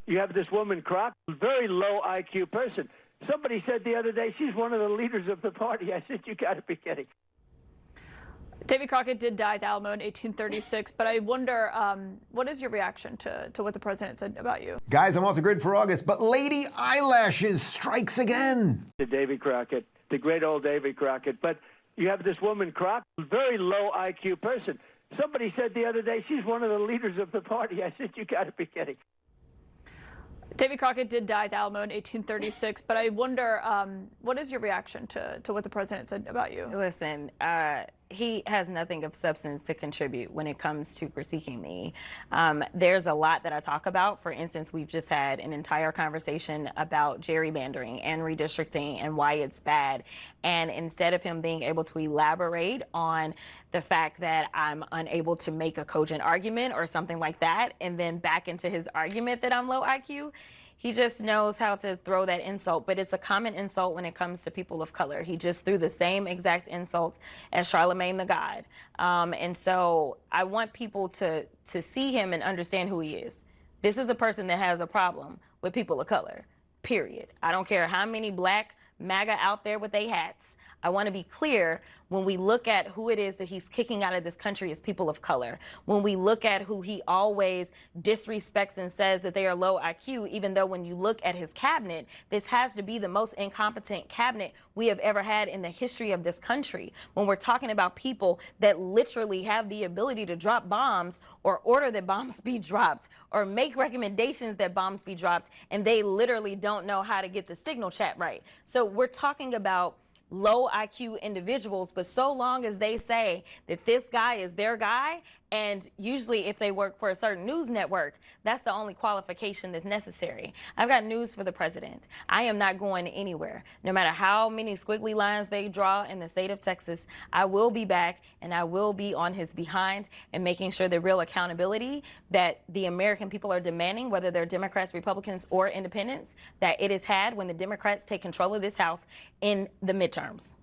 You have this woman, Crockett, very low IQ person. Somebody said the other day she's one of the leaders of the party. I said, you got to be kidding. Davy Crockett did die at the Alamo in 1836, but I wonder, what is your reaction to what the president said about you? Guys, I'm off the grid for August, but Lady Eyelashes strikes again. The Davy Crockett, the great old Davy Crockett. But you have this woman, Crockett, very low IQ person. Somebody said the other day she's one of the leaders of the party. I said, you got to be kidding. Davy Crockett did die at the Alamo in 1836, but I wonder, what is your reaction to what the president said about you? Listen, he has nothing of substance to contribute when it comes to critiquing me. There's a lot that I talk about. For instance, we've just had an entire conversation about gerrymandering and redistricting and why it's bad. And instead of him being able to elaborate on the fact that I'm unable to make a cogent argument or something like that, and then back into his argument that I'm low IQ, he just knows how to throw that insult, but it's a common insult when it comes to people of color. He just threw the same exact insult as Charlemagne the God. And so I want people to see him and understand who he is. This is a person that has a problem with people of color, period. I don't care how many black MAGA out there with their hats. I want to be clear, when we look at who it is that he's kicking out of this country as people of color, when we look at who he always disrespects and says that they are low IQ, even though when you look at his cabinet, this has to be the most incompetent cabinet we have ever had in the history of this country. When we're talking about people that literally have the ability to drop bombs or order that bombs be dropped or make recommendations that bombs be dropped, and they literally don't know how to get the signal chat right. So we're talking about low IQ individuals, but so long as they say that this guy is their guy, and usually if they work for a certain news network, that's the only qualification that's necessary. I've got news for the president. I am not going anywhere. No matter how many squiggly lines they draw in the state of Texas, I will be back, and I will be on his behind and making sure the real accountability that the American people are demanding, whether they're Democrats, Republicans, or independents, that it is had when the Democrats take control of this House in the midterms.